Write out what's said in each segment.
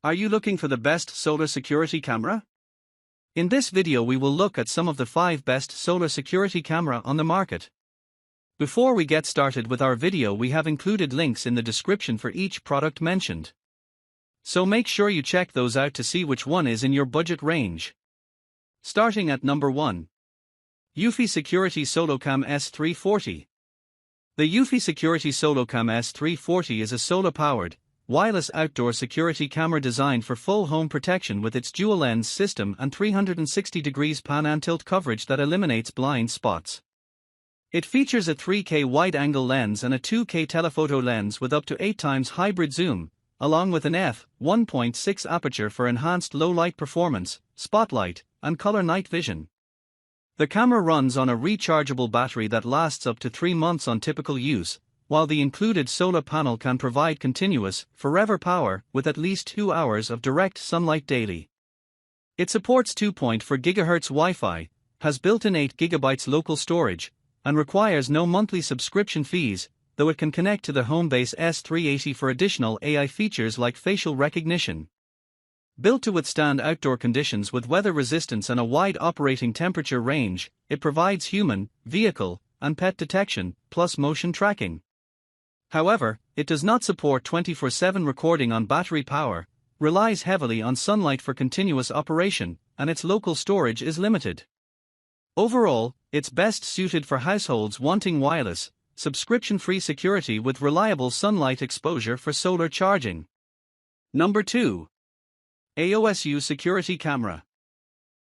Are you looking for the best solar security camera? In this video we will look at some of the 5 best solar security camera on the market. Before we get started with our video, we have included links in the description for each product mentioned. So make sure you check those out to see which one is in your budget range. Starting at number 1. eufy Security SoloCam S340. The eufy Security SoloCam S340 is a solar-powered, wireless outdoor security camera designed for full home protection with its dual lens system and 360 degrees pan and tilt coverage that eliminates blind spots. It features a 3K wide-angle lens and a 2K telephoto lens with up to 8 times hybrid zoom, along with an f1.6 aperture for enhanced low-light performance, spotlight, and color night vision. The camera runs on a rechargeable battery that lasts up to 3 months on typical use, while the included solar panel can provide continuous, forever power with at least 2 hours of direct sunlight daily. It supports 2.4 GHz Wi-Fi, has built-in 8 GB local storage, and requires no monthly subscription fees, though it can connect to the Homebase S380 for additional AI features like facial recognition. Built to withstand outdoor conditions with weather resistance and a wide operating temperature range, it provides human, vehicle, and pet detection, plus motion tracking. However, it does not support 24/7 recording on battery power, relies heavily on sunlight for continuous operation, and its local storage is limited. Overall, it's best suited for households wanting wireless, subscription-free security with reliable sunlight exposure for solar charging. Number 2. AOSU Security Camera.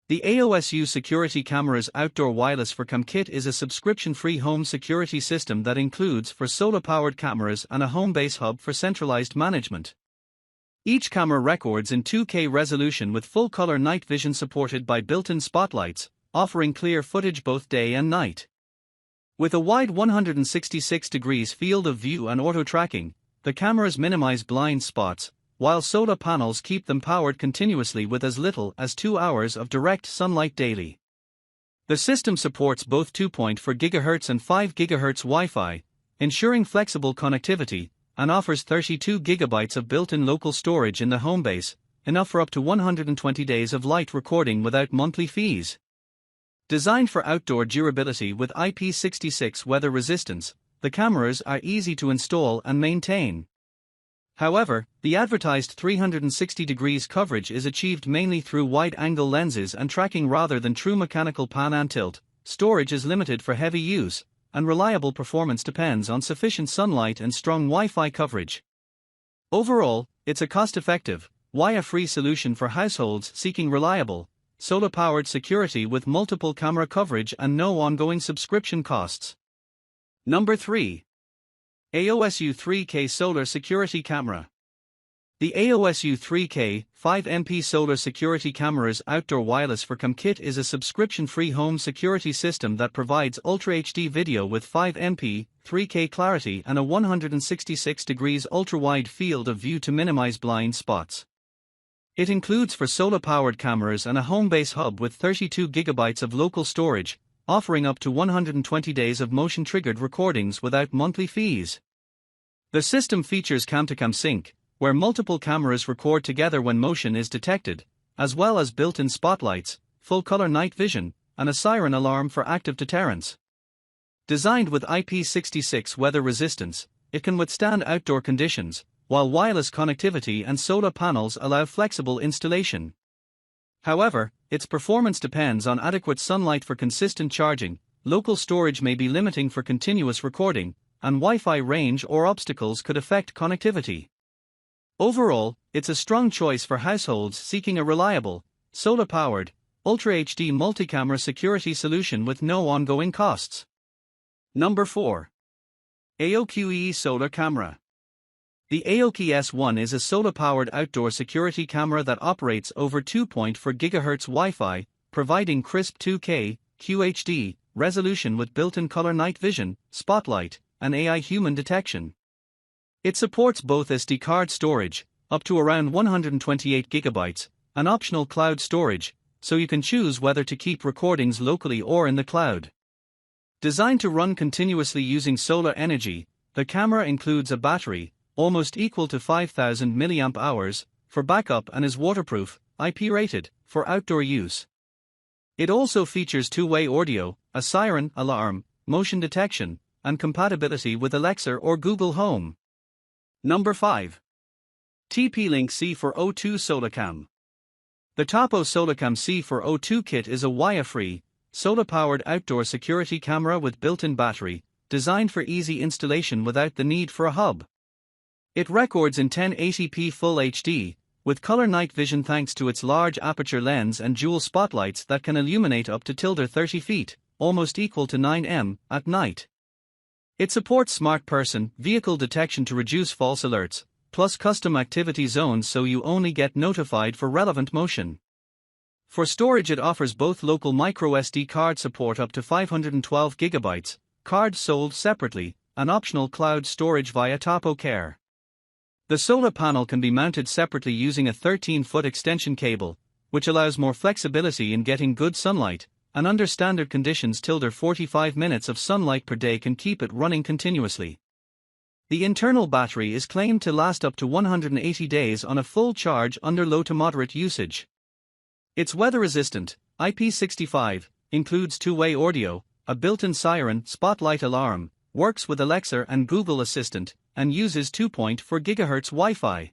The AOSU Security Camera's outdoor wireless for cam kit is a subscription-free home security system that includes for solar-powered cameras and a Homebase hub for centralized management. Each camera records in 2K resolution with full-color night vision supported by built-in spotlights, offering clear footage both day and night. With a wide 166 degrees field of view and auto-tracking, the cameras minimize blind spots, while solar panels keep them powered continuously with as little as 2 hours of direct sunlight daily. The system supports both 2.4 GHz and 5 GHz Wi-Fi, ensuring flexible connectivity, and offers 32 GB of built-in local storage in the Homebase, enough for up to 120 days of light recording without monthly fees. Designed for outdoor durability with IP66 weather resistance, the cameras are easy to install and maintain. However, the advertised 360 degrees coverage is achieved mainly through wide-angle lenses and tracking rather than true mechanical pan and tilt. Storage is limited for heavy use, and reliable performance depends on sufficient sunlight and strong Wi-Fi coverage. Overall, it's a cost-effective, wire-free solution for households seeking reliable, solar-powered security with multiple camera coverage and no ongoing subscription costs. Number 3. AOSU 3K Solar Security Camera. The AOSU 3K 5MP Solar Security Camera's outdoor wireless for cam kit is a subscription-free home security system that provides Ultra HD video with 5MP, 3K clarity and a 166 degrees ultra-wide field of view to minimize blind spots. It includes for solar-powered cameras and a Homebase hub with 32 GB of local storage, offering up to 120 days of motion-triggered recordings without monthly fees. The system features cam-to-cam sync, where multiple cameras record together when motion is detected, as well as built-in spotlights, full-color night vision, and a siren alarm for active deterrence. Designed with IP66 weather resistance, it can withstand outdoor conditions, while wireless connectivity and solar panels allow flexible installation. However, its performance depends on adequate sunlight for consistent charging, local storage may be limiting for continuous recording, and Wi-Fi range or obstacles could affect connectivity. Overall, it's a strong choice for households seeking a reliable, solar-powered, Ultra HD multi-camera security solution with no ongoing costs. Number 4. AOQEE Solar Camera. The AOQEE S1 is a solar-powered outdoor security camera that operates over 2.4 GHz Wi-Fi, providing crisp 2K QHD resolution with built-in color night vision, spotlight, and AI human detection. It supports both SD card storage, up to around 128 GB, and optional cloud storage, so you can choose whether to keep recordings locally or in the cloud. Designed to run continuously using solar energy, the camera includes a battery, almost equal to 5,000 mAh, for backup and is waterproof, IP-rated, for outdoor use. It also features two-way audio, a siren, alarm, motion detection, and compatibility with Alexa or Google Home. Number 5. TP-Link S340 SoloCam. The Topo SoloCam S340 kit is a wire-free, solar-powered outdoor security camera with built-in battery, designed for easy installation without the need for a hub. It records in 1080p Full HD, with color night vision thanks to its large aperture lens and dual spotlights that can illuminate up to 30 feet, almost equal to 9 at night. It supports smart person, vehicle detection to reduce false alerts, plus custom activity zones so you only get notified for relevant motion. For storage it offers both local microSD card support up to 512 GB, cards sold separately, and optional cloud storage via AOQEE. The solar panel can be mounted separately using a 13-foot extension cable, which allows more flexibility in getting good sunlight, and under standard conditions 45 minutes of sunlight per day can keep it running continuously. The internal battery is claimed to last up to 180 days on a full charge under low to moderate usage. It's weather-resistant, IP65, includes two-way audio, a built-in siren, spotlight alarm, works with Alexa and Google Assistant, and uses 2.4 GHz Wi-Fi.